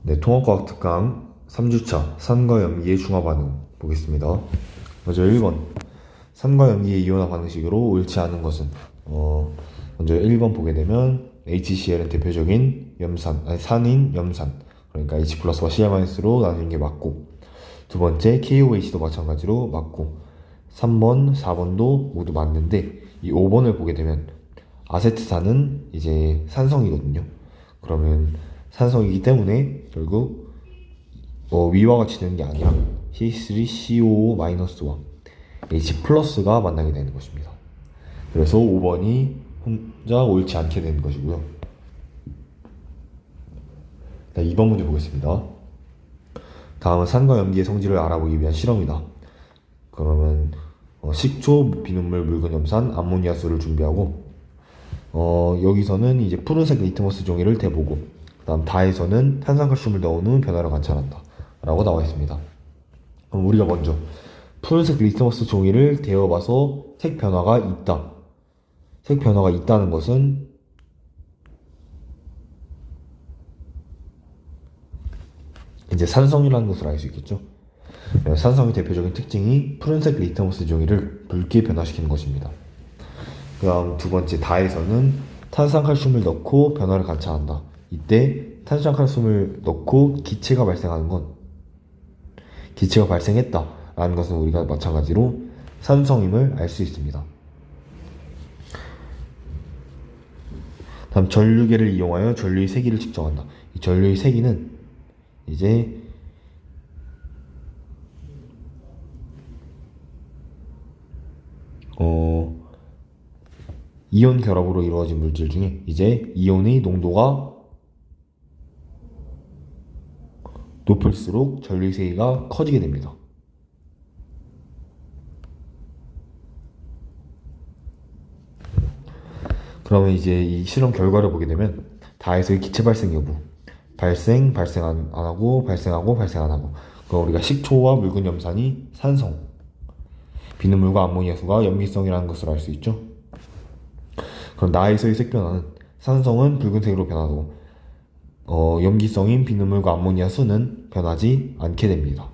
네, 통합과학 특강 3주차 산과 염기의 중화 반응 보겠습니다. 먼저 1번 산과 염기의 이온화 반응식으로 옳지 않은 것은 먼저 1번 보게 되면 HCl은 대표적인 산인 염산, 그러니까 H 플러스와 Cl-로 나누는 게 맞고, 두 번째 KOH도 마찬가지로 맞고, 3번, 4번도 모두 맞는데 이 5번을 보게 되면 아세트산은 이제 산성이거든요. 그러면 산성이기 때문에 결국 위와 같이 되는 게 아니라 C3COO-와 H+가 만나게 되는 것입니다. 그래서 5번이 혼자 옳지 않게 되는 것이고요. 2번 문제 보겠습니다. 다음은 산과 염기의 성질을 알아보기 위한 실험이다. 그러면 식초, 비눗물, 묽은 염산, 암모니아수를 준비하고, 여기서는 이제 푸른색 리트머스 종이를 대보고, 그 다음 다에서는 탄산칼슘을 넣은 후 변화를 관찰한다 라고 나와 있습니다. 그럼 우리가 먼저 푸른색 리트머스 종이를 데워봐서 색 변화가 있다. 색 변화가 있다는 것은 이제 산성이라는 것을 알 수 있겠죠. 산성의 대표적인 특징이 푸른색 리트머스 종이를 붉게 변화시키는 것입니다. 그 다음 두 번째 다에서는 탄산칼슘을 넣고 변화를 관찰한다. 이때 탄산칼슘을 넣고 기체가 발생했다 라는 것은 우리가 마찬가지로 산성임을 알 수 있습니다. 다음 전류계를 이용하여 전류의 세기를 측정한다. 이 전류의 세기는 이제 이온 결합으로 이루어진 물질 중에 이제 이온의 농도가 높을수록 전류의 세기가 커지게 됩니다. 그러면 이제 이 실험 결과를 보게 되면 다에서의 기체 발생 여부, 발생 안 하고, 발생하고 안 하고, 그럼 우리가 식초와 묽은 염산이 산성, 비눗물과 암모니아수가 염기성이라는 것을 알 수 있죠. 그럼 나에서의 색 변화는 산성은 붉은색으로 변하고 염기성인 비눗물과 암모니아수는 변하지 않게 됩니다.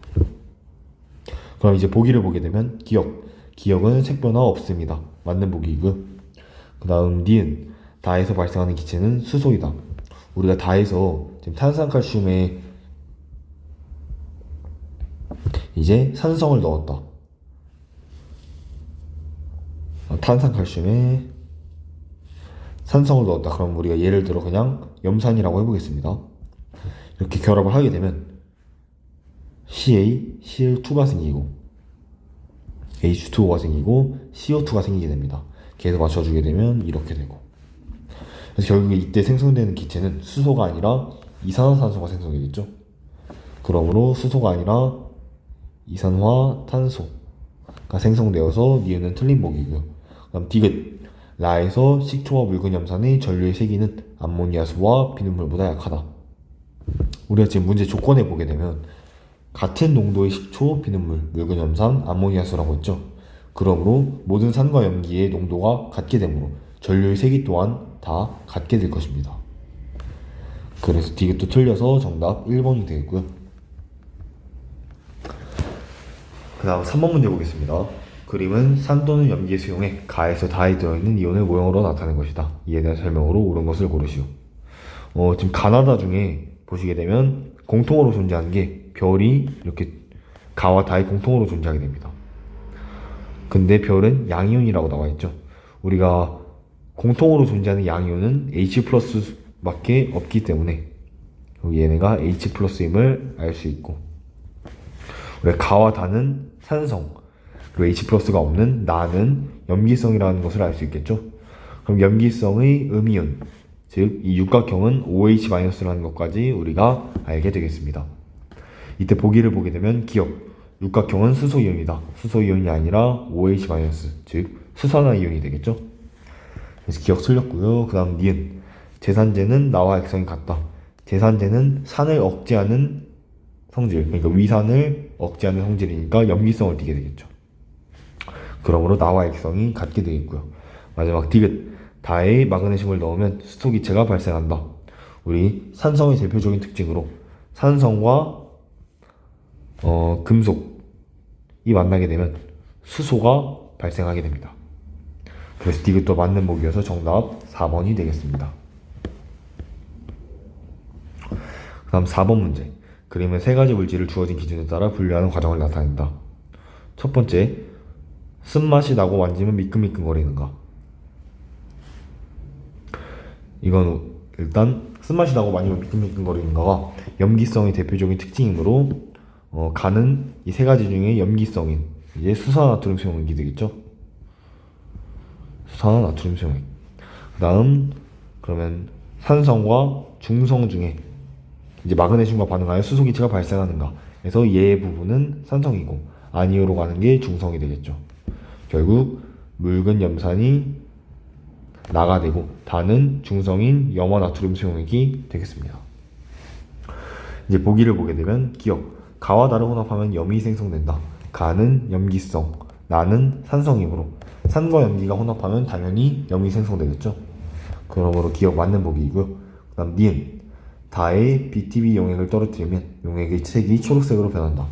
그럼 이제 보기를 보게 되면 기억은 색 변화 없습니다. 맞는 보기이고요. 그 다음 니은, 다에서 발생하는 기체는 수소이다. 우리가 다에서 지금 탄산칼슘에 이제 산성을 넣었다. 탄산칼슘에 산성을 넣었다. 그럼 우리가 예를 들어 그냥 염산이라고 해보겠습니다. 이렇게 결합을 하게 되면 CaCl2가 생기고 H2O가 생기고 CO2가 생기게 됩니다. 계속 맞춰주게 되면 이렇게 되고, 그래서 결국에 이때 생성되는 기체는 수소가 아니라 이산화탄소가 생성되겠죠. 그러므로 수소가 아니라 이산화탄소가 생성되어서 니은은 틀린 보기고요. 그다음 디귿, 라에서 식초와 묽은 염산의 전류의 세기는 암모니아수와 비눗물보다 약하다. 우리가 지금 문제 조건에 보게 되면 같은 농도의 식초, 비눗물, 묽은 염산, 암모니아수라고 했죠. 그러므로 모든 산과 염기의 농도가 같게 되므로 전류의 세기 또한 다 같게 될 것입니다. 그래서 디귿도 틀려서 정답 1번이 되겠고요. 그 다음 3번 문제 보겠습니다. 그림은 산 또는 염기의 수용에 가에서 다에 들어있는 이온을 모형으로 나타낸 것이다. 이에 대한 설명으로 옳은 것을 고르시오. 지금 가나다 중에 보시게 되면 공통으로 존재하는 게 별이 이렇게 가와 다에 공통으로 존재하게 됩니다. 근데 별은 양이온이라고 나와 있죠. 우리가 공통으로 존재하는 양이온은 H+ 밖에 없기 때문에 얘네가 H+임을 알 수 있고, 우리가 가와 다는 산성, 그리고 H+가 없는 나는 염기성이라는 것을 알 수 있겠죠. 그럼 염기성의 음이온, 즉 이 육각형은 OH-라는 것까지 우리가 알게 되겠습니다. 이때 보기를 보게 되면 육각형은 수소이온이다. 수소이온이 아니라 OH-, 즉 수산화이온이 되겠죠. 그래서 기억 틀렸고요. 그 다음 니은, 제산제는 나와 액성이 같다. 제산제는 산을 억제하는 성질, 그러니까 위산을 억제하는 성질이니까 염기성을 띠게 되겠죠. 그러므로 나와 액성이 같게 되겠고요. 마지막 디귿, 다에 마그네슘을 넣으면 수소기체가 발생한다. 우리 산성의 대표적인 특징으로 산성과 금속이 만나게 되면 수소가 발생하게 됩니다. 그래서 디귿도 맞는 보기여서 정답 4번이 되겠습니다. 그 다음 4번 문제. 그림은 세 가지 물질을 주어진 기준에 따라 분류하는 과정을 나타낸다. 첫 번째, 쓴맛이 나고 만지면 미끈미끈거리는가. 이건 일단 쓴맛이 나고 만지면 미끈미끈거리는가가 염기성이 대표적인 특징이므로 간은 이 세 가지 중에 염기성인 이제 수산화트륨 수용액이 되겠죠. 수산화트륨 수용액. 그 다음 그러면 산성과 중성 중에 이제 마그네슘과 반응하여 수소기체가 발생하는가. 그래서 얘 부분은 산성이고 아니오로 가는 게 중성이 되겠죠. 결국 묽은 염산이 나가 되고 단은 중성인 염화나트륨 수용액이 되겠습니다. 이제 보기를 보게 되면 기억. 가와 나를 혼합하면 염이 생성된다. 가는 염기성, 나는 산성이므로 산과 염기가 혼합하면 당연히 염이 생성되겠죠. 그러므로 기억 맞는 보기이고요. 그 다음 니은. 다의 BTB 용액을 떨어뜨리면 용액의 색이 초록색으로 변한다.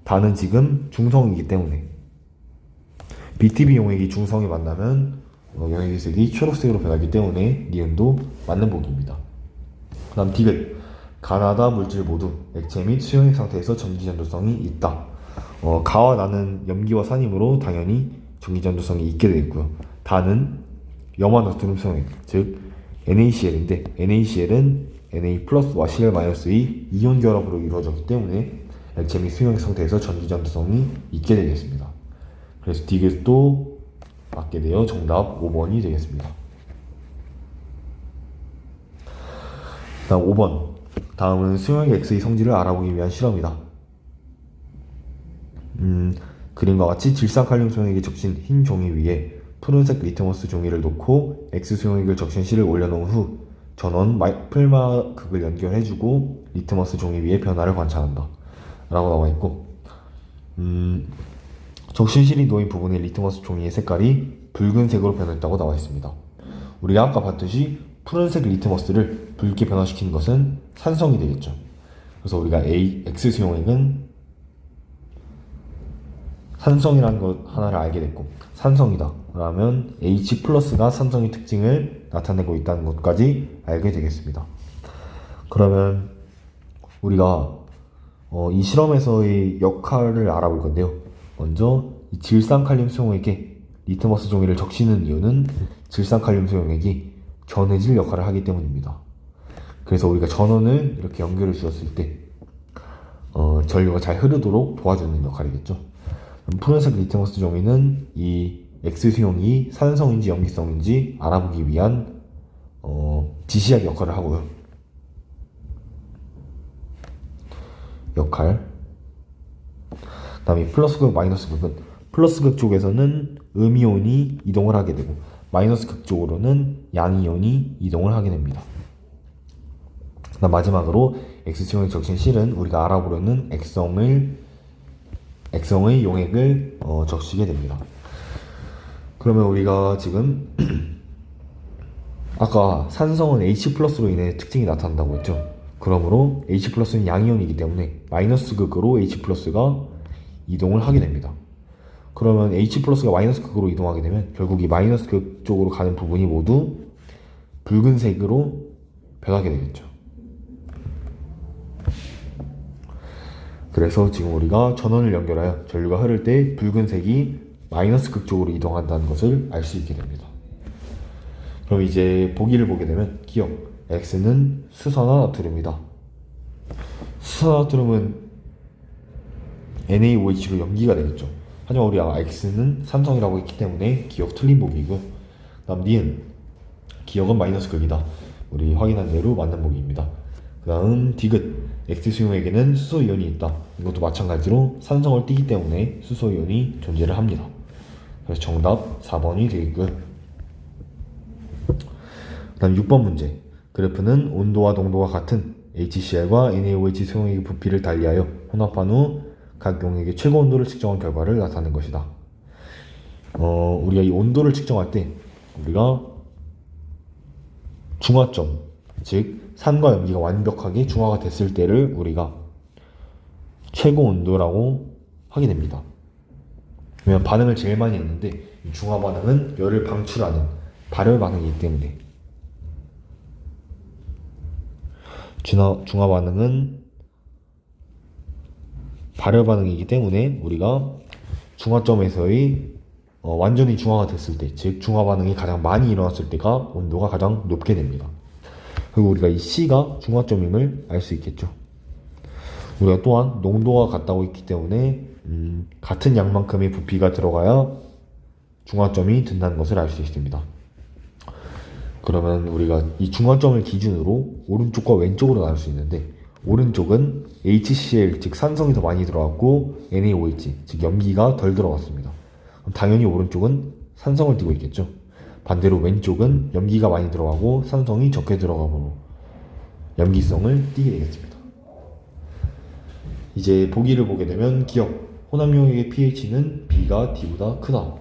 다는 지금 중성이기 때문에 BTB 용액이 중성이 만나면 용액의 색이 초록색으로 변하기 때문에 니은도 맞는 보기입니다. 그 다음 디귿. 가나다 물질 모두 액체 및 수용액 상태에서 전기전도성이 있다. 가와 나는 염기와 산이므로 당연히 전기전도성이 있게 되겠고요. 다는 염화나트륨 수용액, 즉 NaCl인데 NaCl은 Na 플러스와 Cl 마이너스의 이온 결합으로 이루어졌기 때문에 액체 및 수용액 상태에서 전기전도성이 있게 되겠습니다. 그래서 디귿도 맞게 되어 정답 5번이 되겠습니다. 다음 5번. 다음은 수용액 X의 성질을 알아보기 위한 실험이다. 그림과 같이 질산칼륨 수용액이 적신 흰 종이 위에 푸른색 리트머스 종이를 놓고 X 수용액을 적신 실을 올려놓은 후 전원 플마극을 연결해주고 리트머스 종이 위에 변화를 관찰한다 라고 나와있고, 적신 실이 놓인 부분의 리트머스 종이의 색깔이 붉은색으로 변했다고 나와있습니다. 우리가 아까 봤듯이 푸른색 리트머스를 붉게 변화시키는 것은 산성이 되겠죠. 그래서 우리가 X 수용액은 산성이라는 것 하나를 알게 됐고, 산성이다 라면 H 플러스가 산성의 특징을 나타내고 있다는 것까지 알게 되겠습니다. 그러면 우리가 이 실험에서의 역할을 알아볼 건데요. 먼저 이 질산칼륨 수용액에 리트머스 종이를 적시는 이유는 질산칼륨 수용액이 전해질 역할을 하기 때문입니다. 그래서 우리가 전원을 이렇게 연결해 주었을 때 전류가 잘 흐르도록 도와주는 역할이겠죠. 푸른색 리트머스 종이는 이 X 수용이 산성인지 염기성인지 알아보기 위한 지시약 역할을 하고요. 역할. 다음에 플러스극, 마이너스극은 플러스극 쪽에서는 음이온이 이동을 하게 되고 마이너스극 쪽으로는 양이온이 이동을 하게 됩니다. 그다음 마지막으로 X수용액 적신 실은 우리가 알아보려는 액성의 용액을 적시게 됩니다. 그러면 우리가 지금 아까 산성은 H 플러스로 인해 특징이 나타난다고 했죠. 그러므로 H 플러스는 양이온이기 때문에 마이너스 극으로 H 플러스가 이동을 하게 됩니다. 그러면 H 플러스가 마이너스 극으로 이동하게 되면 결국 이 마이너스 극 쪽으로 가는 부분이 모두 붉은색으로 변하게 되겠죠. 그래서 지금 우리가 전원을 연결하여 전류가 흐를 때 붉은색이 마이너스 극 쪽으로 이동한다는 것을 알 수 있게 됩니다. 그럼 이제 보기를 보게 되면 기억. X는 수산화나트륨이다. 수산화나트륨은 NaOH로 염기가 되겠죠. 하지만 우리가 X는 산성이라고 했기 때문에 기억 틀린 보기이고, 다음 니은. 기억은 마이너스 극이다. 우리 확인한 대로 맞는 보기입니다. 그 다음 디귿. X 수용액에는 수소이온이 있다. 이것도 마찬가지로 산성을 띠기 때문에 수소이온이 존재를 합니다. 그래서 정답 4번이 되겠고요. 그 다음 6번 문제. 그래프는 온도와 농도가 같은 HCl과 NaOH 수용액의 부피를 달리하여 혼합한 후 각 용액의 최고 온도를 측정한 결과를 나타낸 것이다. 우리가 이 온도를 측정할 때 우리가 중화점, 즉 산과 염기가 완벽하게 중화가 됐을 때를 우리가 최고 온도라고 하게 됩니다. 왜냐면 반응을 제일 많이 했는데 이 중화 반응은 열을 방출하는 발열 반응이기 때문에 중화 반응은 발열 반응이기 때문에 우리가 중화점에서의 완전히 중화가 됐을 때, 즉 중화 반응이 가장 많이 일어났을 때가 온도가 가장 높게 됩니다. 그리고 우리가 이 C가 중화점임을 알 수 있겠죠. 우리가 또한 농도가 같다고 했기 때문에 같은 양만큼의 부피가 들어가야 중화점이 된다는 것을 알 수 있습니다. 그러면 우리가 이 중화점을 기준으로 오른쪽과 왼쪽으로 나눌 수 있는데, 오른쪽은 HCl 즉 산성이 더 많이 들어갔고 NaOH 즉 염기가 덜 들어갔습니다. 그럼 당연히 오른쪽은 산성을 띠고 있겠죠. 반대로 왼쪽은 염기가 많이 들어가고 산성이 적게 들어가므로 염기성을 띠게 되겠습니다. 이제 보기를 보게 되면 기억, 혼합용액의 pH는 B가 D보다 크다.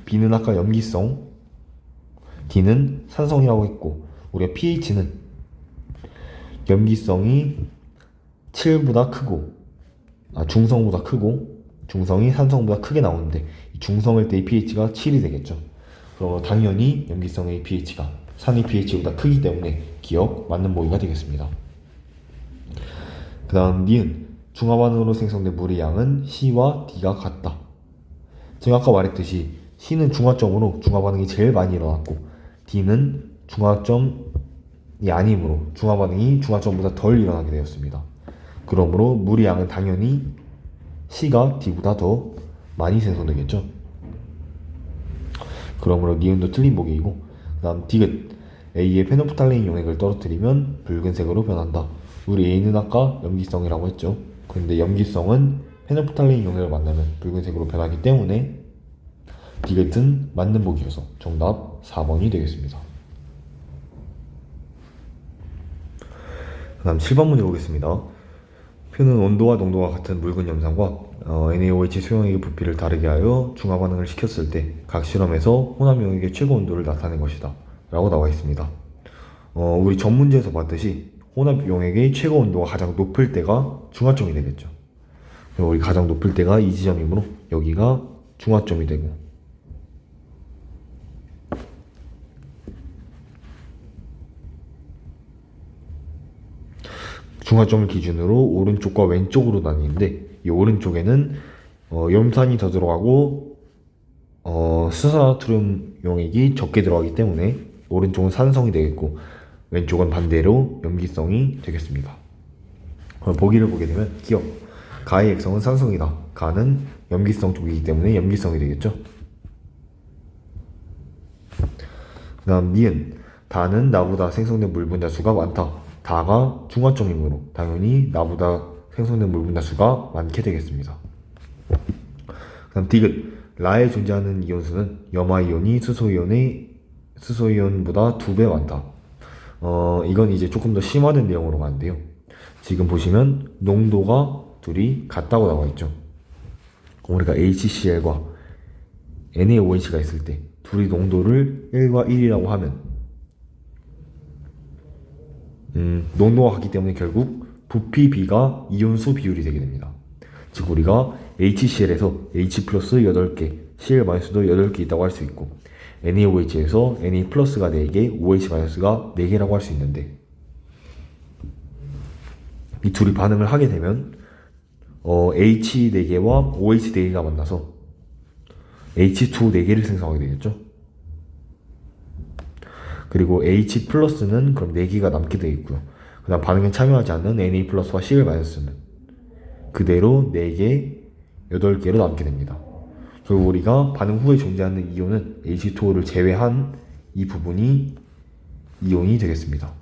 B는 아까 염기성, D는 산성이라고 했고, 우리가 pH는 염기성이 7보다 크고, 중성보다 크고, 중성이 산성보다 크게 나오는데 이 중성일 때의 pH가 7이 되겠죠. 그럼 당연히 염기성의 pH가 산의 pH보다 크기 때문에 기억, 맞는 보기가 되겠습니다. 그 다음 니은, 중화반응으로 생성된 물의 양은 C와 D가 같다. 제가 아까 말했듯이 C는 중화점으로 중화반응이 제일 많이 일어났고 D는 중화점이 아니므로 중화반응이 중화점보다 덜 일어나게 되었습니다. 그러므로 물의 양은 당연히 C가 D보다 더 많이 생성되겠죠. 그러므로 니은도 틀린 보기이고, 그 다음 디귿, A의 페노프탈레인 용액을 떨어뜨리면 붉은색으로 변한다. 우리 A는 아까 염기성이라고 했죠. 그런데 염기성은 페노프탈레인 용액을 만나면 붉은색으로 변하기 때문에 디귿은 맞는 보기여서 정답 4번이 되겠습니다. 그 다음 7번 문제 보겠습니다. 표는 온도와 농도가 같은 묽은 염산과 NaOH 수용액의 부피를 다르게 하여 중화 반응을 시켰을 때 각 실험에서 혼합 용액의 최고 온도를 나타낸 것이다 라고 나와 있습니다. 우리 전 문제에서 봤듯이 혼합 용액의 최고 온도가 가장 높을 때가 중화점이 되겠죠. 우리 가장 높을 때가 이 지점이므로 여기가 중화점이 되고, 중화점을 기준으로 오른쪽과 왼쪽으로 나뉘는데 이 오른쪽에는 염산이 더 들어가고 수산나트륨 용액이 적게 들어가기 때문에 오른쪽은 산성이 되겠고 왼쪽은 반대로 염기성이 되겠습니다. 그럼 보기를 보게 되면 기억, 가의 액성은 산성이다. 가는 염기성 쪽이기 때문에 염기성이 되겠죠. 그 다음 니은, 다는 나보다 생성된 물 분자수가 많다. 다가 중화점이므로 당연히 나보다 생성된 물 분자수가 많게 되겠습니다. 그 다음 디귿, 라에 존재하는 이온수는 염화이온이 수소이온보다 2배 많다. 이건 이제 조금 더 심화된 내용으로 가는데요. 지금 보시면 농도가 둘이 같다고 나와 있죠. 우리가 HCl과 NaOH가 있을 때 둘이 농도를 1과 1이라고 하면 농도가 같기 때문에 결국 부피 B가 이온수 비율이 되게 됩니다. 즉 우리가 HCl에서 H 플러스 8개, Cl 마이너스도 8개 있다고 할 수 있고 NaOH에서 Na 플러스가 4개, OH 마이너스가 4개라고 할 수 있는데, 이 둘이 반응을 하게 되면 H 4개와 OH 4개가 만나서 H2 4개를 생성하게 되겠죠. 그리고 H 플러스는 그럼 4개가 남게 되겠고요. 그 다음 반응에 참여하지 않는 Na 플러스와 Cl 마이너스는 그대로 4개, 8개로 남게 됩니다. 결국 우리가 반응 후에 존재하는 이온은 H2O를 제외한 이 부분이 이온이 되겠습니다.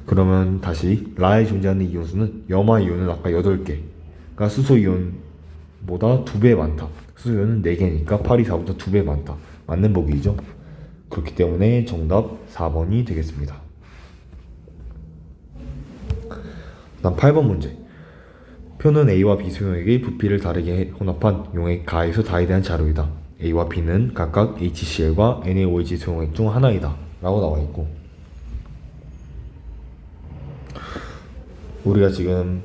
그러면 다시 라에 존재하는 이온수는 염화이온은 아까 8개가 수소이온보다 2배 많다. 수소이온은 4개니까 8, 2, 4보다 2배 많다. 맞는 보기이죠. 그렇기 때문에 정답 4번이 되겠습니다. 다음 8번 문제. 표는 A와 B 수용액의 부피를 다르게 혼합한 용액 가에서 다에 대한 자료이다. A와 B는 각각 HCl과 NaOH 수용액 중 하나이다 라고 나와 있고, 우리가 지금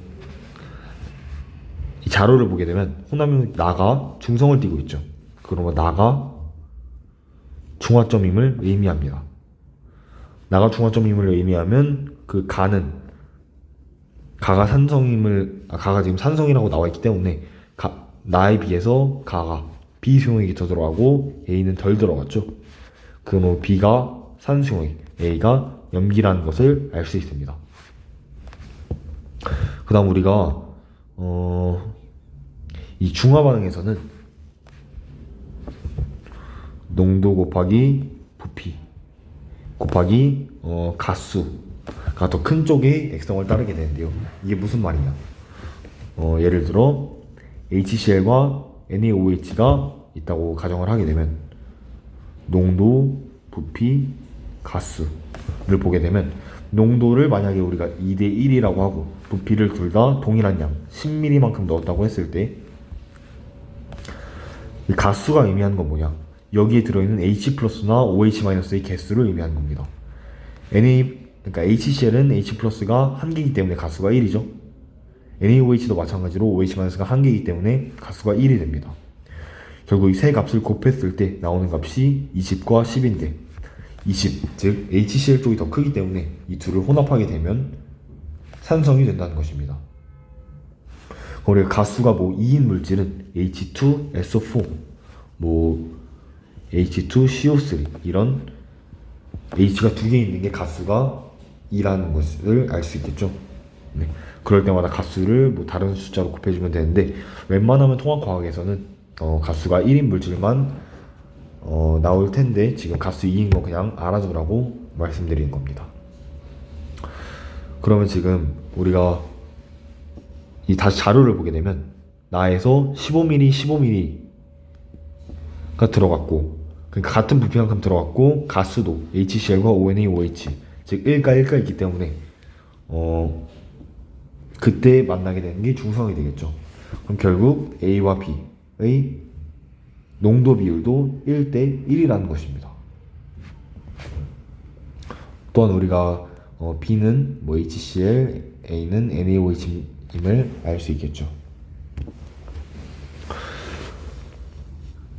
이 자료를 보게 되면 혼합염 나가 중성을 띠고 있죠. 그러면 나가 중화점임을 의미합니다. 나가 중화점임을 의미하면 그 가는 가가 산성임을 가가 지금 산성이라고 나와 있기 때문에 나에 비해서 가가 비수용액이 더 들어가고 A는 덜 들어갔죠. 그러면 B가 산수용액, A가 염기라는 것을 알 수 있습니다. 그 다음 우리가 이 중화 반응에서는 농도 곱하기 부피 곱하기 가수가 더 큰 쪽의 액성을 따르게 되는데요. 이게 무슨 말이냐? 예를 들어 HCl과 NaOH가 있다고 가정을 하게 되면 농도, 부피, 가수를 보게 되면 농도를 만약에 우리가 2대 1이라고 하고 부피를 둘 다 동일한 양 10ml만큼 넣었다고 했을 때 이 가수가 의미하는 건 뭐냐? 여기에 들어있는 H+나 OH-의 개수를 의미하는 겁니다. 그러니까 HCl은 H+가 1개이기 때문에 가수가 1이죠. NaOH도 마찬가지로 OH-가 1개이기 때문에 가수가 1이 됩니다. 결국 이 세 값을 곱했을 때 나오는 값이 20과 10인데 20, 즉 HCl 쪽이 더 크기 때문에 이 둘을 혼합하게 되면 산성이 된다는 것입니다. 우리가 가수가 뭐 2인 물질은 H2SO4, 뭐 H2CO3 이런 H가 2개 있는 게 가수가 2라는 것을 알 수 있겠죠. 네. 그럴 때마다 가수를 뭐 다른 숫자로 곱해주면 되는데 웬만하면 통합과학에서는 가수가 1인 물질만 나올 텐데 지금 가수 2인 거 그냥 알아두라고 말씀드리는 겁니다. 그러면 지금 우리가 이 다시 자료를 보게 되면 나에서 15ml, 15ml가 들어갔고 그러니까 같은 부피만큼 들어갔고 가수도 HCl과 NaOH 즉 1가 1가 있기 때문에 그때 만나게 되는 게 중성이 되겠죠. 그럼 결국 A와 B의 농도 비율도 1대 1이라는 것입니다. 또한 우리가 B는 뭐 HCl, A는 NaOH임을 알 수 있겠죠.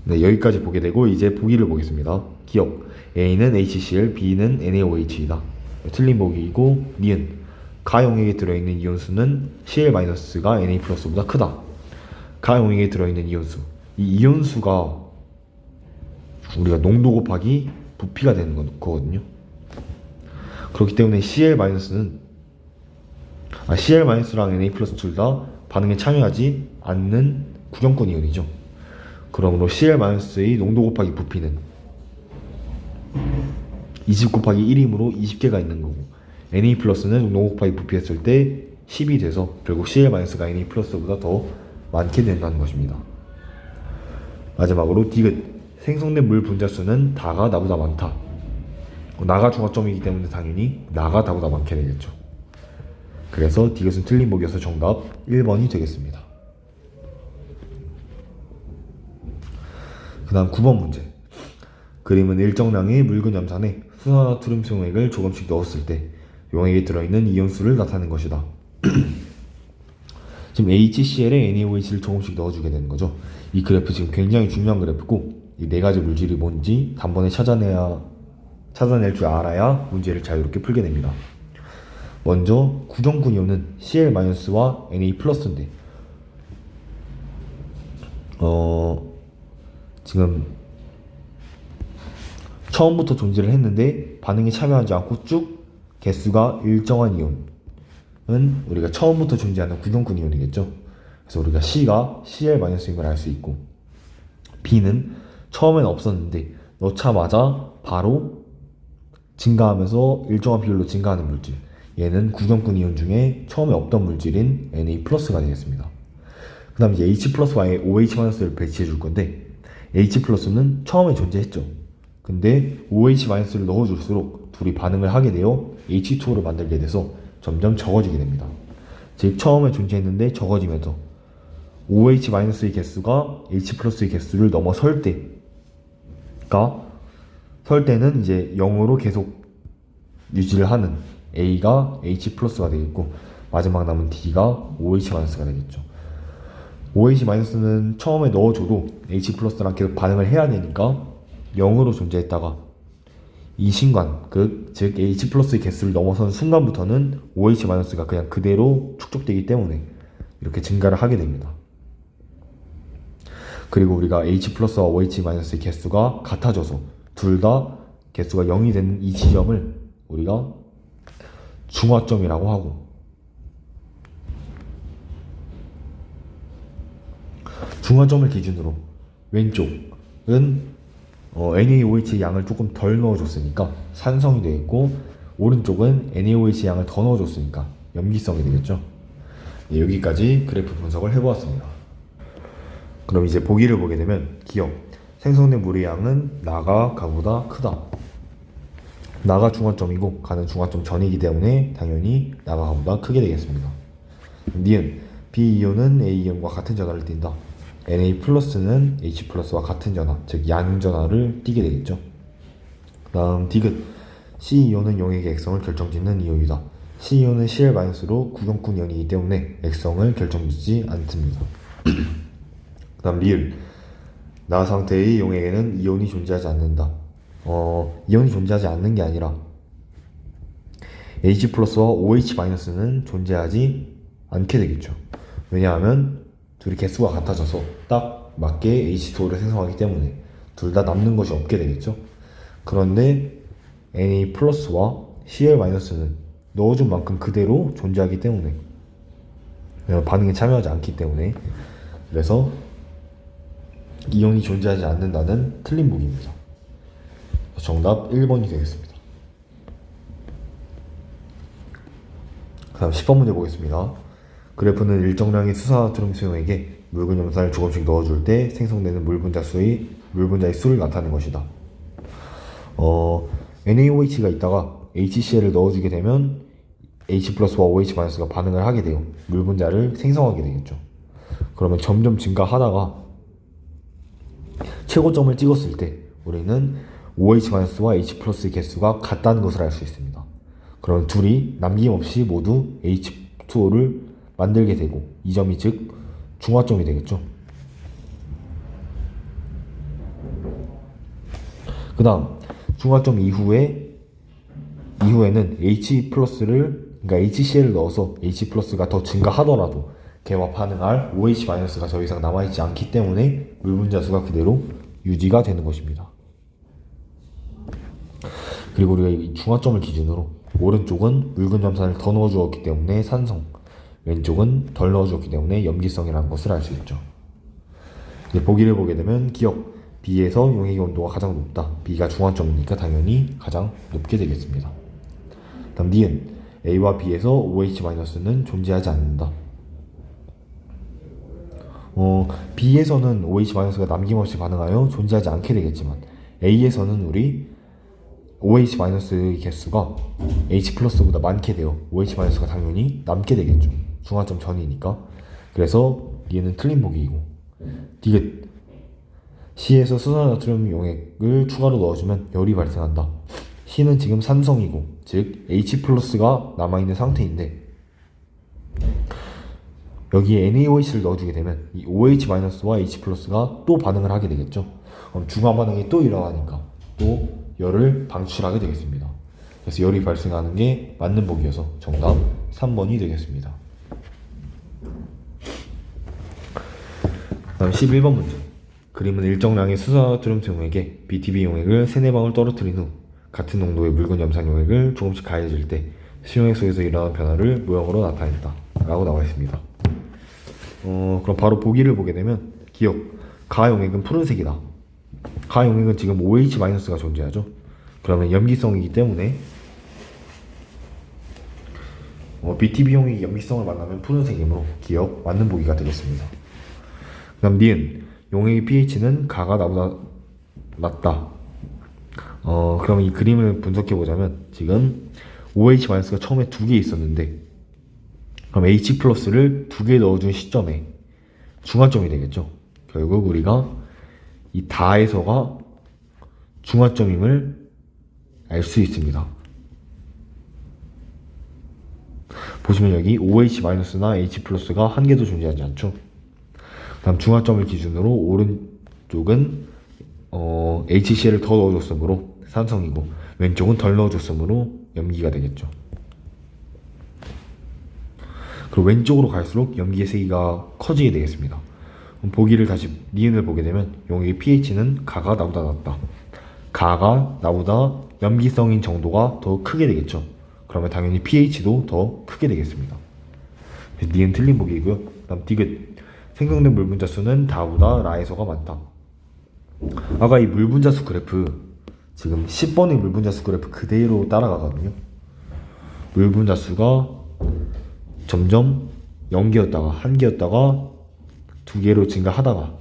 네, 여기까지 보게 되고 이제 보기를 보겠습니다. 기억, A는 HCl, B는 NaOH이다. 틀린 보기이고 니은, 가 용액에 들어있는 이온수는 Cl-가 Na+보다 크다. 가 용액에 들어있는 이온수, 이 이온수가 우리가 농도 곱하기 부피가 되는 거거든요. 그렇기 때문에 Cl-랑 Na+ 둘 다 반응에 참여하지 않는 구경권 이온이죠. 그러므로 Cl-의 농도 곱하기 부피는 20 곱하기 1이므로 20개가 있는 거고 Na+는 농도 곱하기 부피 했을 때 10이 돼서 결국 Cl-가 Na+보다 더 많게 된다는 것입니다. 마지막으로 디귿, 생성된 물 분자수는 다가 나보다 많다. 나가 중화점이기 때문에 당연히 나가 나보다 많게 되겠죠. 그래서 디귿은 틀린 보기여서 정답 1번이 되겠습니다. 그 다음 9번 문제. 그림은 일정량의 묽은 염산에 수산화트륨 수용액을 조금씩 넣었을 때 용액에 들어있는 이온수를 나타내는 것이다. 지금 HCl에 NaOH를 조금씩 넣어주게 되는 거죠. 이 그래프 지금 굉장히 중요한 그래프고 이 네 가지 물질이 뭔지 단번에 찾아낼 줄 알아야 문제를 자유롭게 풀게 됩니다. 먼저 구정군 이온은 Cl-와 Na+인데 지금 처음부터 존재를 했는데 반응에 참여하지 않고 쭉 개수가 일정한 이온은 우리가 처음부터 존재하는 구정군 이온이겠죠. 그래서 우리가 C가 Cl-인 걸 알 수 있고 B는 처음엔 없었는데 넣자마자 바로 증가하면서 일정한 비율로 증가하는 물질, 얘는 구경군 이온 중에 처음에 없던 물질인 Na+가 되겠습니다. 그 다음 이제 H+와 OH-를 배치해 줄 건데 H+는 처음에 존재했죠. 근데 OH-를 넣어줄수록 둘이 반응을 하게 되어 H2O를 만들게 돼서 점점 적어지게 됩니다. 즉 처음에 존재했는데 적어지면서 OH-의 개수가 H+의 개수를 넘어설 때 설 때는 이제 0으로 계속 유지를 하는 A가 H 플러스가 되겠고, 마지막 남은 D가 OH 마이너스가 되겠죠. OH 마이너스는 처음에 넣어줘도 H 플러스랑 계속 반응을 해야 되니까 0으로 존재했다가 이 순간, 즉 H 플러스의 개수를 넘어선 순간부터는 OH 마이너스가 그냥 그대로 축적되기 때문에 이렇게 증가를 하게 됩니다. 그리고 우리가 H 플러스와 OH 마이너스의 개수가 같아져서 둘 다 개수가 0이 되는 이 지점을 우리가 중화점이라고 하고, 중화점을 기준으로 왼쪽은 NaOH의 양을 조금 덜 넣어줬으니까 산성이 되겠고, 오른쪽은 NaOH의 양을 더 넣어줬으니까 염기성이 되겠죠. 네, 여기까지 그래프 분석을 해보았습니다. 그럼 이제 보기를 보게 되면 기억, 생성된 물의 양은 나가 가보다 크다. 나가 중화점이고 가는 중화점 전이기 때문에 당연히 나가 가보다 크게 되겠습니다. 니은, B이온은 A이온과 같은 전하를 띈다. Na 플러스는 H 플러스와 같은 전하, 즉 양전하를 띠게 되겠죠. 다음 디귿, C이온은 용액의 액성을 결정짓는 이온이다. C이온은 Cl-로 구경꾼 이온이기 때문에 액성을 결정짓지 않습니다. 다음 리을, 나 상태의 용액에는 이온이 존재하지 않는다. 이온이 존재하지 않는 게 아니라 H 플러스와 OH 마이너스는 존재하지 않게 되겠죠. 왜냐하면 둘이 개수가 같아져서 딱 맞게 H2O를 생성하기 때문에 둘 다 남는 것이 없게 되겠죠. 그런데 Na 플러스와 Cl 마이너스는 넣어준 만큼 그대로 존재하기 때문에, 반응에 참여하지 않기 때문에, 그래서 이온이 존재하지 않는다는 틀린 보기입니다. 정답 1번이 되겠습니다. 다음 10번 문제 보겠습니다. 그래프는 일정량의 수산화트륨 수용액에 묽은 염산을 조금씩 넣어줄 때 생성되는 물 분자의 수를 나타내는 것이다. NaOH가 있다가 HCl을 넣어주게 되면 H 플러스와 OH 마이너스가 반응을 하게 돼요. 물 분자를 생성하게 되겠죠. 그러면 점점 증가하다가 최고점을 찍었을 때 우리는 OH 마이너스와 H 플러스의 개수가 같다는 것을 알 수 있습니다. 그럼 둘이 남김없이 모두 H2O를 만들게 되고, 이 점이 즉 중화점이 되겠죠. 그 다음 중화점 이후에는 H 플러스를, 그러니까 HCl을 넣어서 H 플러스가 더 증가하더라도 걔와 반응할 OH 마이너스가 더 이상 남아있지 않기 때문에 물 분자수가 그대로 유지가 되는 것입니다. 그리고 우리가 이 중화점을 기준으로 오른쪽은 묽은 염산을 더 넣어주었기 때문에 산성, 왼쪽은 덜 넣어주었기 때문에 염기성이라는 것을 알 수 있죠. 이제 보기를 보게 되면 기억, B에서 용액의 온도가 가장 높다. B가 중화점이니까 당연히 가장 높게 되겠습니다. 다음 니은, A와 B에서 OH-는 존재하지 않는다. B에서는 OH-가 남김없이 반응하여 존재하지 않게 되겠지만 A에서는 우리 OH-의 개수가 H 플러스보다 많게 되어 OH-가 당연히 남게 되겠죠. 중화점 전이니까. 그래서 얘는 틀린 보기이고, 디귿, C에서 수산화트륨 용액을 추가로 넣어주면 열이 발생한다. C는 지금 산성이고, 즉 H 플러스가 남아있는 상태인데 여기에 NaOH를 넣어주게 되면 이 OH-와 H 플러스가 또 반응을 하게 되겠죠. 그럼 중화 반응이 또 일어나니까 또 열을 방출하게 되겠습니다. 그래서 열이 발생하는 게 맞는 보기여서 정답 3번이 되겠습니다. 다음 11번 문제. 그림은 일정량의 수산화트륨 용액에 BTB 용액을 3-4방울 떨어뜨린 후 같은 농도의 묽은 염산 용액을 조금씩 가해질 때 수용액 속에서 일어나는 변화를 모형으로 나타냈다 라고 나와 있습니다. 그럼 바로 보기를 보게 되면 기억, 가 용액은 푸른색이다. 가 용액은 지금 OH-가 존재하죠. 그러면 염기성이기 때문에 BTB 용액이 염기성을 만나면 푸른색이므로 기억, 맞는 보기가 되겠습니다. 그 다음 니은, 용액의 pH는 가가 나보다 낮다. 그럼 이 그림을 분석해보자면 지금 OH-가 처음에 2개 있었는데 그럼 H 플러스를 2개 넣어준 시점에 중화점이 되겠죠. 결국 우리가 이 다에서가 중화점임을 알 수 있습니다. 보시면 여기 OH-나 H+가 한 개도 존재하지 않죠. 다음 중화점을 기준으로 오른쪽은 HCl을 더 넣어줬으므로 산성이고 왼쪽은 덜 넣어줬으므로 염기가 되겠죠. 그리고 왼쪽으로 갈수록 염기의 세기가 커지게 되겠습니다. 그럼 보기를 다시 니은을 보게 되면 용액의 pH는 가가 나보다 낮다. 가가 나보다 염기성인 정도가 더 크게 되겠죠. 그러면 당연히 pH도 더 크게 되겠습니다. 니은 틀린 보기이고요. 다음 디귿. 생성된 물 분자 수는 다보다 라에서가 많다. 아까 이 물 분자 수 그래프 지금 10번의 물 분자 수 그래프 그대로 따라가거든요. 물 분자 수가 점점 0개였다가 1개였다가 2개로 증가하다가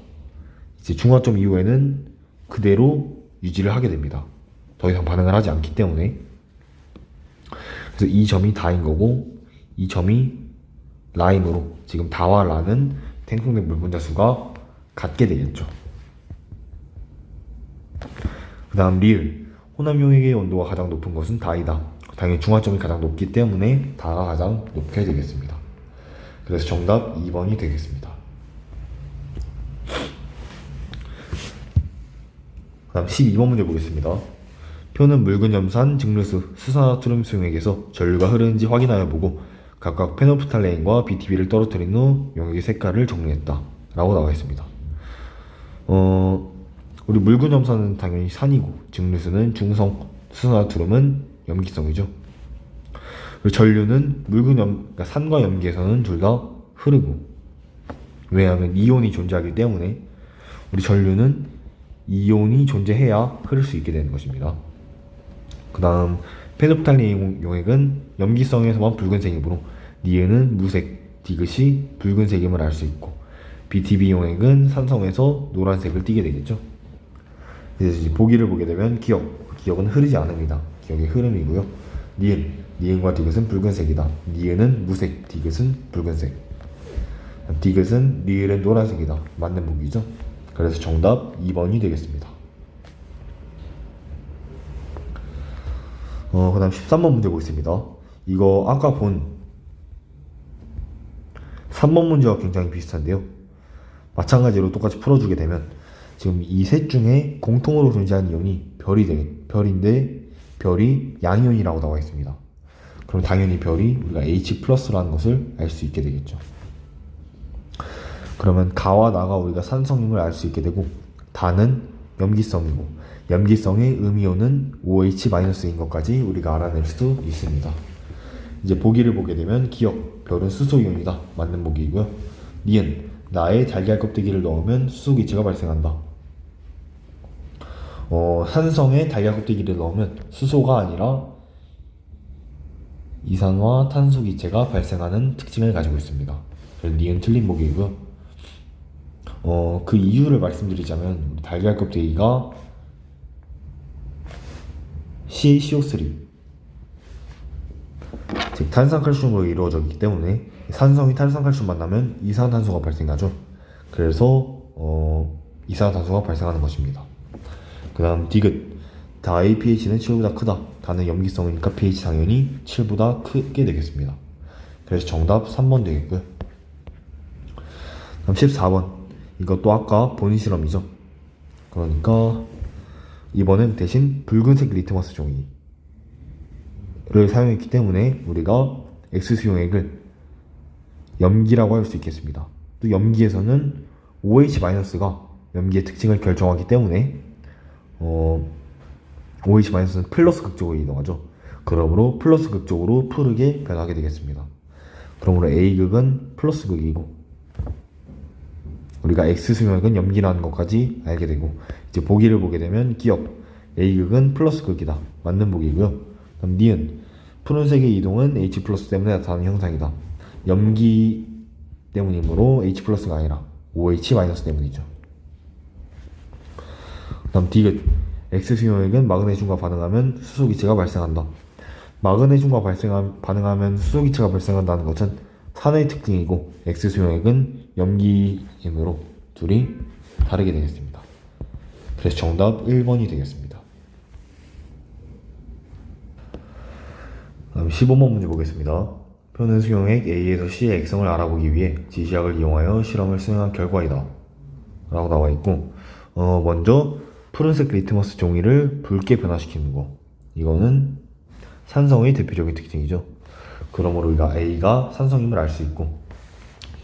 이제 중화점 이후에는 그대로 유지를 하게 됩니다. 더 이상 반응을 하지 않기 때문에. 그래서 이 점이 다인 거고 이 점이 라이므로 지금 다와 라는 생성된 물 분자 수가 같게 되겠죠. 그 다음 리을. 혼합 용액의 온도가 가장 높은 것은 다이다. 당연히 중화점이 가장 높기 때문에 다가 가장 높게 되겠습니다. 그래서 정답 2번이 되겠습니다. 그 다음 12번 문제 보겠습니다. 표는 묽은 염산, 증류수, 수산화트륨 수용액에서 전류가 흐르는지 확인하여 보고 각각 페놀프탈레인과 BTB를 떨어뜨린 후 용액의 색깔을 정리했다 라고 나와 있습니다. 우리 묽은 염산은 당연히 산이고 증류수는 중성, 수산화트륨은 염기성이죠. 그리고 전류는 그러니까 산과 염기에서는 둘 다 흐르고, 왜냐하면 이온이 존재하기 때문에 우리 전류는 이온이 존재해야 흐를 수 있게 되는 것입니다. 그 다음 페놀프탈레인 용액은 염기성에서만 붉은색이므로 니은은 무색, 디귿이 붉은색임을 알 수 있고, BTB 용액은 산성에서 노란색을 띠게 되겠죠. 그래서 이제 보기를 보게 되면 기억은 흐르지 않습니다. 기억의 흐름이고요. 니은과 디귿은 붉은색이다. 니은은 무색, 디귿은 붉은색. 디귿은 니은은 노란색이다. 맞는 보기죠. 그래서 정답 2번이 되겠습니다. 그 다음 13번 문제 보겠습니다. 이거 아까 본 3번 문제와 굉장히 비슷한데요. 마찬가지로 똑같이 풀어주게 되면 지금 이 셋 중에 공통으로 존재하는 이온이 별인데 별이 양이온이라고 나와 있습니다. 그럼 당연히 별이 우리가 H+라는 것을 알 수 있게 되겠죠. 그러면 가와 나가 우리가 산성임을 알 수 있게 되고, 다는 염기성이고 염기성의 음이온은 OH-인 것까지 우리가 알아낼 수 있습니다. 이제 보기를 보게 되면 기억, 별은 수소이온이다. 맞는 보기이고요. 니은, 나의 달걀 껍데기를 넣으면 수소기체가 발생한다. 산성에 달걀 껍데기를 넣으면 수소가 아니라 이산화 탄소기체가 발생하는 특징을 가지고 있습니다. 그래서 니은 틀린 보기이고요. 그 이유를 말씀드리자면 달걀 껍데기가 CaCO3 즉 탄산칼슘으로 이루어져 있기 때문에 산성이 탄산칼슘 만나면 이산화탄소가 발생하죠. 그래서 이산화탄소가 발생하는 것입니다. 그 다음 디귿. 다의 pH는 7보다 크다. 다는 염기성이니까 pH 당연히 7보다 크게 되겠습니다. 그래서 정답 3번 되겠고요. 다음 14번. 이것도 아까 본인 실험이죠. 그러니까 이번엔 대신 붉은색 리트머스 종이를 사용했기 때문에 우리가 X수용액을 염기라고 할 수 있겠습니다. 또 염기에서는 OH-가 염기의 특징을 결정하기 때문에 OH-는 플러스 극쪽으로 이동하죠. 그러므로 플러스 극쪽으로 푸르게 변하게 되겠습니다. 그러므로 A극은 플러스 극이고 우리가 X수용액은 염기라는 것까지 알게 되고, 이제 보기를 보게 되면 기억, A극은 플러스 극이다. 맞는 보기고요. 그럼 니은, 푸른색의 이동은 H+ 때문에 나타나는 현상이다. 염기 때문이므로 H+가 아니라 OH- 때문이죠. 다음 디귿. X수용액은 마그네슘과 반응하면 수소기체가 발생한다. 마그네슘과 반응하면 수소기체가 발생한다는 것은 산의 특징이고, X수용액은 염기이므로 둘이 다르게 되겠습니다. 그래서 정답 1번이 되겠습니다. 다음 15번 문제 보겠습니다. 표는 수용액 A에서 C의 액성을 알아보기 위해 지시학을 이용하여 실험을 수행한 결과이다 라고 나와 있고, 먼저 푸른색 리트머스 종이를 붉게 변화시키는 거, 이거는 산성의 대표적인 특징이죠. 그러므로 우리가 A가 산성임을 알 수 있고,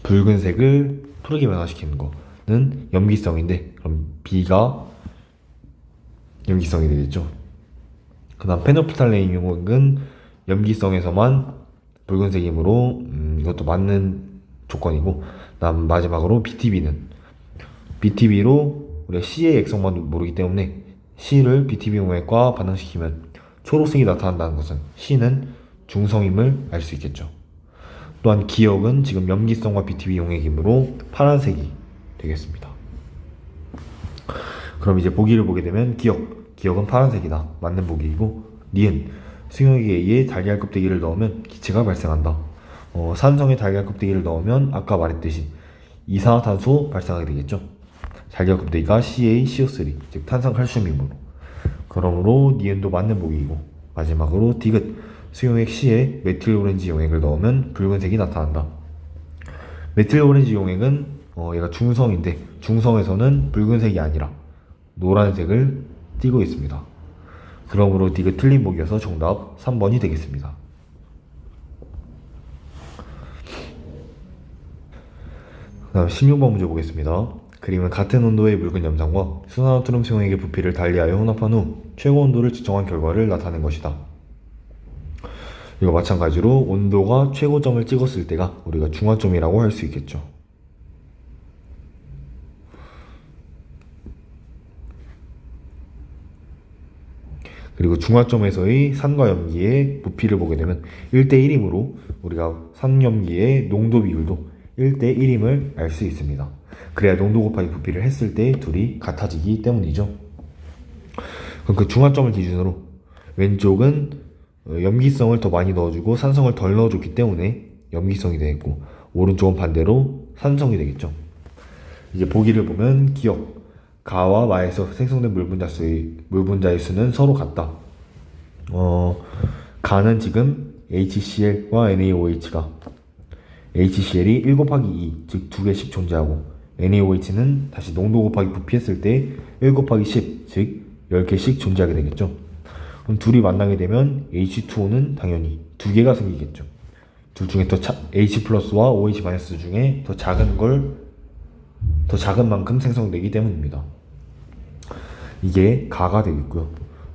붉은색을 푸르게 변화시키는 거는 염기성인데, 그럼 B가 염기성이 되겠죠. 그 다음 페놀프탈레인 용액은 염기성에서만 붉은색이므로 이것도 맞는 조건이고, 다음 마지막으로 BTB로 우리가 C의 액성만 모르기 때문에 C를 BTB 용액과 반응시키면 초록색이 나타난다는 것은 C는 중성임을 알 수 있겠죠. 또한 기억은 지금 염기성과 BTB 용액이므로 파란색이 되겠습니다. 그럼 이제 보기를 보게 되면 기억은 파란색이다, 맞는 보기이고, 니은 수용액에 의해 달걀 껍데기를 넣으면 기체가 발생한다. 산성에 달걀 껍데기를 넣으면 아까 말했듯이 이산화탄소 발생하게 되겠죠. 달걀 껍데기가 CaCO3, 즉 탄산칼슘이므로. 그러므로 니은도 맞는 보기이고, 마지막으로 디귿 수용액 C에 메틸오렌지 용액을 넣으면 붉은색이 나타난다. 메틸오렌지 용액은 얘가 중성인데, 중성에서는 붉은색이 아니라 노란색을 띠고 있습니다. 그러므로 디귿 틀린 보기여서 정답 3번이 되겠습니다. 그 다음 16번 문제 보겠습니다. 그림은 같은 온도의 묽은 염산과 수산화투름 수용액의 부피를 달리하여 혼합한 후 최고 온도를 측정한 결과를 나타낸 것이다. 이거 마찬가지로 온도가 최고점을 찍었을 때가 우리가 중화점이라고 할 수 있겠죠. 그리고 중화점에서의 산과 염기의 부피를 보게 되면 1대1이므로 우리가 산염기의 농도 비율도 1대1임을 알 수 있습니다. 그래야 농도 곱하기 부피를 했을 때 둘이 같아지기 때문이죠. 그럼 그 중화점을 기준으로 왼쪽은 염기성을 더 많이 넣어주고 산성을 덜 넣어줬기 때문에 염기성이 되겠고, 오른쪽은 반대로 산성이 되겠죠. 이제 보기를 보면 기억, 가와 마에서 생성된 물분자의 수는 서로 같다. 가는 지금 HCl과 NaOH가 HCl이 1 곱하기 2, 즉 2개씩 존재하고, NaOH는 다시 농도 곱하기 부피 했을 때 1 곱하기 10, 즉 10개씩 존재하게 되겠죠. 그럼 둘이 만나게 되면 H2O는 당연히 2개가 생기겠죠. 둘 중에 H 플러스와 OH 마이너스 중에 더 작은 만큼 생성되기 때문입니다. 이게 가가 되겠고요.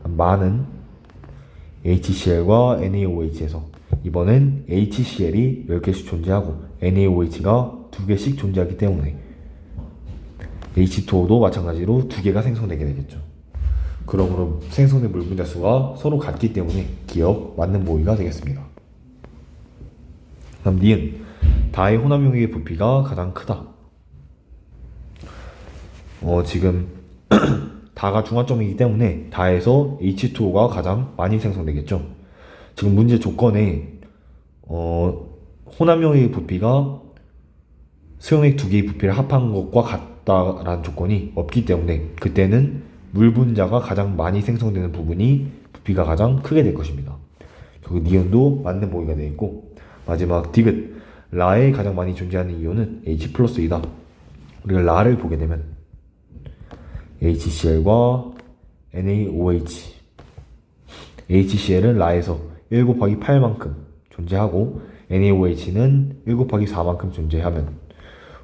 마는 HCl과 NaOH에서 이번엔 HCl이 10개씩 존재하고 NaOH가 2개씩 존재하기 때문에 H2O도 마찬가지로 2개가 생성되게 되겠죠. 그러므로 생성된 물분자 수가 서로 같기 때문에 기억 맞는 보기가 되겠습니다. 다음 니은 다의 혼합 용액의 부피가 가장 크다. 지금 다가 중화점이기 때문에 다에서 H2O가 가장 많이 생성되겠죠. 지금 문제 조건에 혼합 용액의 부피가 수용액 2개의 부피를 합한 것과 같다라는 조건이 없기 때문에 그때는 물 분자가 가장 많이 생성되는 부분이 부피가 가장 크게 될 것입니다. 그리고 니온도 맞는 보기가 되어 있고, 마지막 디귿 라에 가장 많이 존재하는 이온은 H 플러스이다. 우리가 라를 보게 되면 HCl과 NaOH, HCl은 라에서 1 곱하기 8만큼 존재하고 NaOH는 1 곱하기 4만큼 존재하면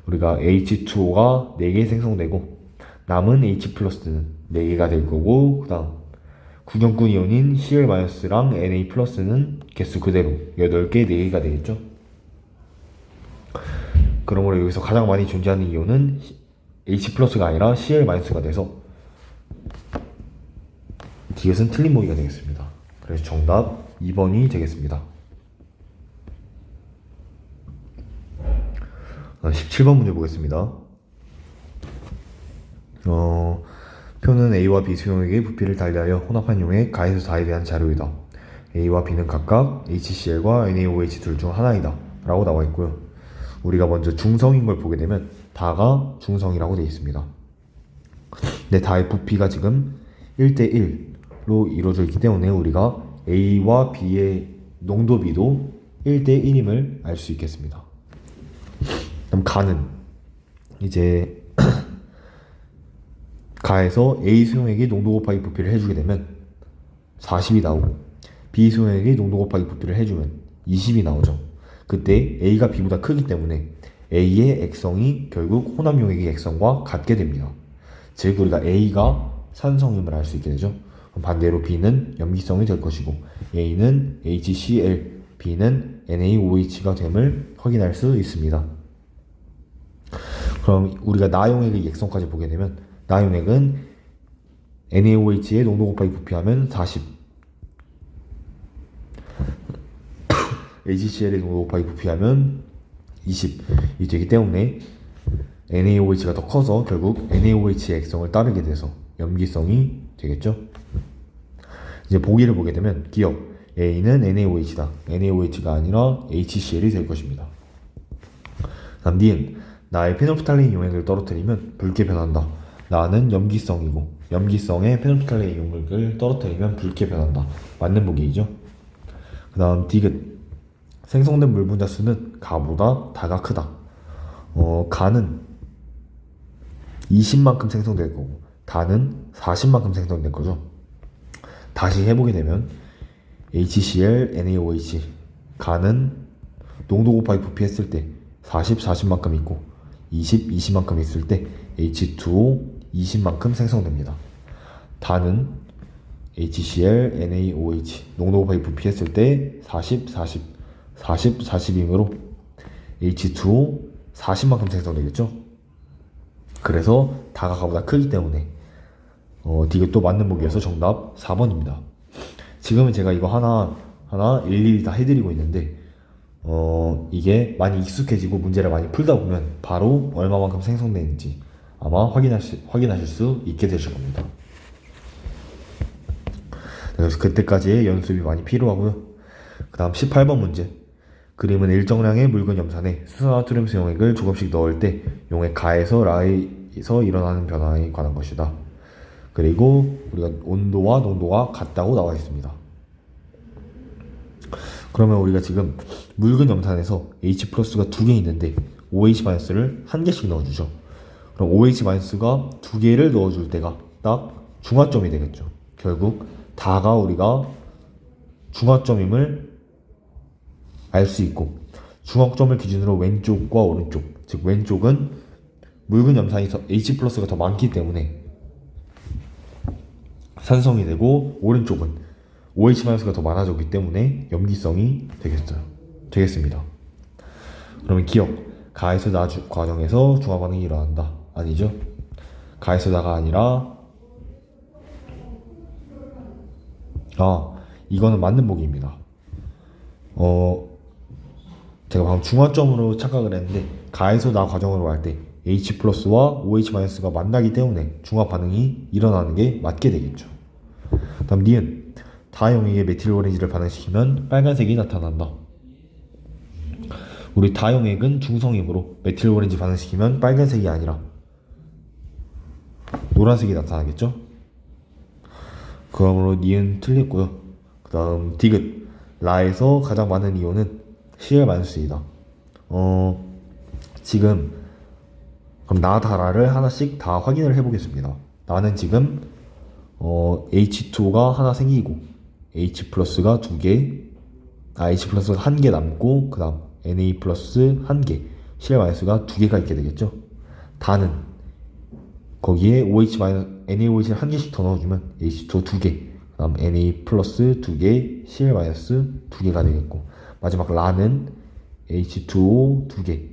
우리가 H2O가 4개 생성되고 남은 H 플러스는 4개가 될 거고, 그 다음 구경꾼 이온인 Cl-랑 Na 플러스는 개수 그대로 8개, 4개가 되겠죠. 그러므로 여기서 가장 많이 존재하는 이온은 H 플러스가 아니라 Cl-가 돼서 디귿은 틀린 보기가 되겠습니다. 그래서 정답 2번이 되겠습니다. 17번 문제 보겠습니다. 표는 A와 B 수용액의 부피를 달리하여 혼합한 용액 가에서 다에 대한 자료이다. A와 B는 각각 HCl과 NaOH 둘 중 하나이다 라고 나와 있고요. 우리가 먼저 중성인 걸 보게 되면 다가 중성이라고 되어 있습니다. 근데 다의 부피가 지금 1대1로 이루어져 있기 때문에 우리가 A와 B의 농도비도 1대1임을 알 수 있겠습니다. 그럼 가는 이제 가에서 A 수용액이 농도 곱하기 부피를 해주게 되면 40이 나오고 B 수용액이 농도 곱하기 부피를 해주면 20이 나오죠. 그때 A가 B보다 크기 때문에 A의 액성이 결국 혼합 용액의 액성과 같게 됩니다. 즉 우리가 A가 산성임을 알 수 있게 되죠. 반대로 B는 염기성이 될 것이고 A는 HCl, B는 NaOH가 됨을 확인할 수 있습니다. 그럼 우리가 나용액의 액성까지 보게 되면 나용액은 NaOH의 농도 곱하기 부피하면 40 HCl의 농도 곱하기 부피하면 20이 되기 때문에 NaOH가 더 커서 결국 NaOH의 액성을 따르게 돼서 염기성이 되겠죠. 이제 보기를 보게 되면 기억 A는 NaOH다. NaOH가 아니라 HCl이 될 것입니다. 다음 D는 나의 페놀프탈레인 용액을 떨어뜨리면 붉게 변한다. 나는 염기성이고 염기성의 페놀프탈레인 용액을 떨어뜨리면 붉게 변한다. 맞는 보기이죠. 그 다음 D는 생성된 물 분자 수는 가보다 다가 크다. 가는 20만큼 생성될 거고 다는 40만큼 생성될 거죠. 다시 해보게 되면 HCl, NaOH 가는 농도 곱하기 부피 했을 때 40, 40만큼 있고 20, 20만큼 있을 때 H2O 20만큼 생성됩니다. 다는 HCl, NaOH 농도 곱하기 부피 했을 때 40, 40, 40, 40이므로 H2O 40만큼 생성되겠죠. 그래서 다가 가보다 크기 때문에 디귿도 맞는 보기여서 정답 4번입니다. 지금은 제가 이거 하나 일일이 다 해드리고 있는데 이게 많이 익숙해지고 문제를 많이 풀다 보면 바로 얼마만큼 생성되는지 아마 확인하실 수 있게 되실 겁니다. 그래서 그때까지의 연습이 많이 필요하고요. 그 다음 18번 문제. 그림은 일정량의 묽은 염산에 수소나트륨 용액을 조금씩 넣을 때 용액 가에서 라에서 일어나는 변화에 관한 것이다. 그리고 우리가 온도와 농도가 같다고 나와 있습니다. 그러면 우리가 지금 묽은 염산에서 H 플러스가 2개 있는데 OH 마이너스를 1개씩 넣어주죠. 그럼 OH 마이너스가 2개를 넣어줄 때가 딱 중화점이 되겠죠. 결국 다가 우리가 중화점임을 알 수 있고 중화점을 기준으로 왼쪽과 오른쪽, 즉 왼쪽은 묽은 염산이 H 플러스가 더 많기 때문에 산성이 되고 오른쪽은 OH-가 더 많아졌기 때문에 염기성이 되겠습니다. 그러면 기억 가에서 나 과정에서 중화 반응이 일어난다. 아니죠. 가에서 나가 아니라 이거는 맞는 보기입니다. 제가 방금 중화점으로 착각을 했는데 가에서 나 과정으로 할 때 H 플러스와 OH-가 만나기 때문에 중화 반응이 일어나는 게 맞게 되겠죠. 다음 니은 다용액에 메틸오렌지를 반응시키면 빨간색이 나타난다. 우리 다용액은 중성이므로 메틸오렌지 반응시키면 빨간색이 아니라 노란색이 나타나겠죠. 그러므로 니은 틀렸고요. 그 다음 디귿 라에서 가장 많은 이온은 Cl-이다. 지금 그럼 나 다라를 하나씩 다 확인을 해보겠습니다. 나는 지금 H2O가 하나 생기고 H 플러스가 2개, H 플러스가 1개 남고 그 다음 Na 플러스 1개, Cl-가 2개가 있게 되겠죠. 다는 거기에 NaOH를 1개씩 더 넣어주면 H2O 2개, 그 다음 Na 플러스 2개, Cl- 2개가 되겠고 마지막 라는 H2O 2개,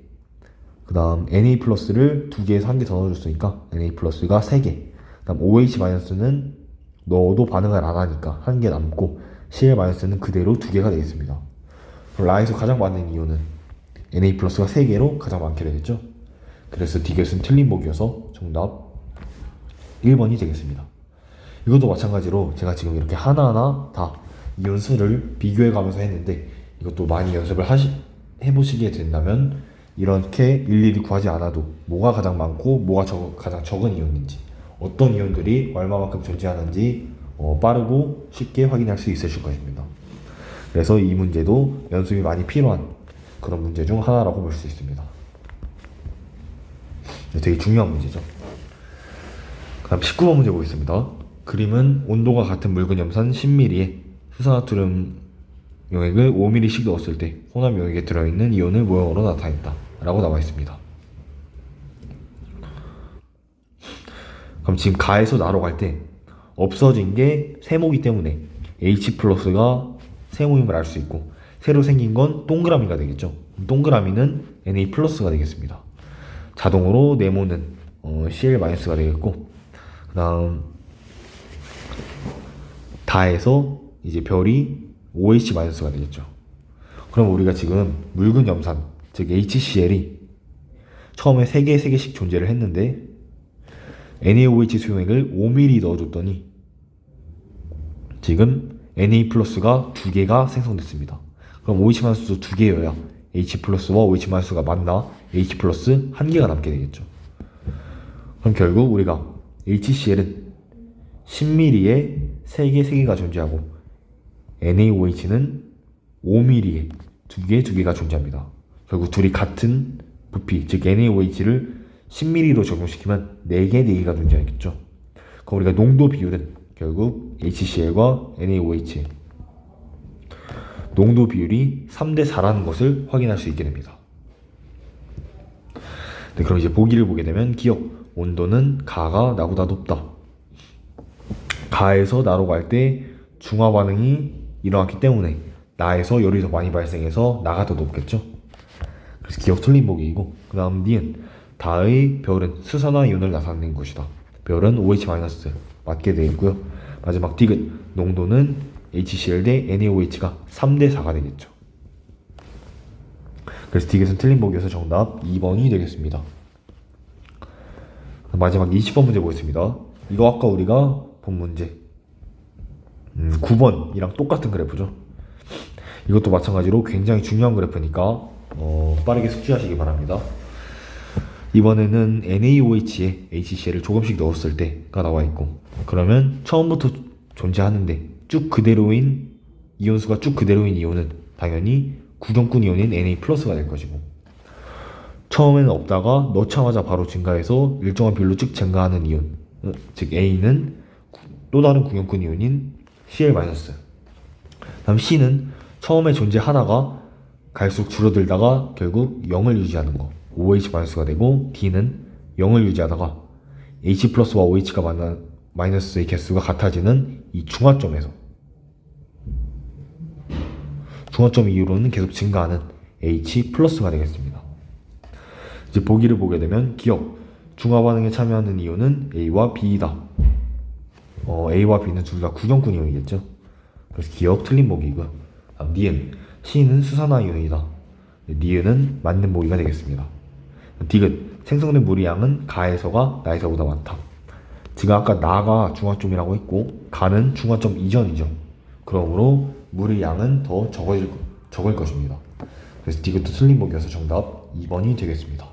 그 다음 Na 플러스를 2개에서 1개 더 넣어줬으니까 Na 플러스가 3개, 그 다음 OH-는 넣어도 반응을 안 하니까 1개 남고 Cl-는 그대로 2개가 되겠습니다. 그럼 라에서 가장 많은 이온은 Na 플러스가 3개로 가장 많게 되겠죠. 그래서 디귿은 틀린 보기여서 정답 1번이 되겠습니다. 이것도 마찬가지로 제가 지금 이렇게 하나하나 다 이온 수를 비교해 가면서 했는데 이것도 많이 연습을 해보시게 된다면 이렇게 일일이 구하지 않아도 뭐가 가장 많고 뭐가 가장 적은 이온인지 어떤 이온들이 얼마만큼 존재하는지 빠르고 쉽게 확인할 수 있으실 것입니다. 그래서 이 문제도 연습이 많이 필요한 그런 문제 중 하나라고 볼 수 있습니다. 되게 중요한 문제죠. 그 다음 19번 문제 보겠습니다. 그림은 온도가 같은 묽은 염산 10ml에 수산화투륨 용액을 5ml씩 넣었을 때 혼합 용액에 들어있는 이온을 모형으로 나타냈다 라고 나와 있습니다. 그럼 지금 가에서 나로 갈 때 없어진 게 세모이기 때문에 H 플러스가 세모임을 알 수 있고, 새로 생긴 건 동그라미가 되겠죠. 동그라미는 Na 플러스가 되겠습니다. 자동으로 네모는 Cl 마이너스가 되겠고, 그 다음 다에서 이제 별이 OH 마이너스가 되겠죠. 그럼 우리가 지금 묽은 염산, 즉 HCl이 처음에 3개씩 존재를 했는데 NaOH 수용액을 5ml 넣어줬더니 지금 Na 플러스가 2개가 생성됐습니다. 그럼 OH 마이너스도 2개여야 H 플러스와 OH 마이너스가 만나 H 플러스 1개가 남게 되겠죠. 그럼 결국 우리가 HCl은 10ml에 3개가 존재하고 NaOH는 5ml에 2개가 존재합니다. 결국 둘이 같은 부피, 즉 NaOH를 10ml로 적용시키면 4개가 존재하겠죠. 그럼 우리가 농도 비율은 결국 HCl과 NaOH 농도 비율이 3대4라는 것을 확인할 수 있게 됩니다. 네, 그럼 이제 보기를 보게 되면 기억, 온도는 가가 나보다 높다. 가에서 나로 갈 때 중화 반응이 일어났기 때문에 나에서 열이 더 많이 발생해서 나가 더 높겠죠. 그래서 기억 틀린 보기이고, 그 다음 니은, 다의 별은 수산화 이온을 나타내는 것이다. 별은 OH- 맞게 되겠고요. 마지막 디귿, 농도는 HCl 대 NaOH가 3대4가 되겠죠. 그래서 디귿은 틀린 보기여서 정답 2번이 되겠습니다. 마지막 20번 문제 보겠습니다. 이거 아까 우리가 본 문제 9번이랑 똑같은 그래프죠. 이것도 마찬가지로 굉장히 중요한 그래프니까 빠르게 숙지하시기 바랍니다. 이번에는 NaOH에 HCl을 조금씩 넣었을 때가 나와 있고, 그러면 처음부터 존재하는데 쭉 그대로인 이온수가 쭉 그대로인 이온은 당연히 구경꾼 이온인 Na 플러스가 될 것이고, 처음에는 없다가 넣자마자 바로 증가해서 일정한 비율로 쭉 증가하는 이온, 즉 A는 또 다른 구경꾼 이온인 Cl-. 다음 C는 처음에 존재하다가 갈수록 줄어들다가 결국 0을 유지하는 거, OH-가 되고, D는 0을 유지하다가 H 플러스와 OH가 만나 마이너스의 개수가 같아지는 이 중화점에서 중화점 이후로는 계속 증가하는 H 플러스가 되겠습니다. 이제 보기를 보게 되면 기억, 중화 반응에 참여하는 이온은 A와 B이다. A와 B는 둘 다 구경꾼 이온이겠죠. 그래서 기억 틀린 보기이고요. 다음 니은, C는 수산화 이온이다. 니은은 맞는 보기가 되겠습니다. 디귿, 생성된 물의 양은 가에서가 나에서보다 많다. 지금 아까 나가 중화점이라고 했고 가는 중화점 이전이죠. 그러므로 물의 양은 더 적을 것입니다. 그래서 디귿도 틀린 보기여서 정답 2번이 되겠습니다.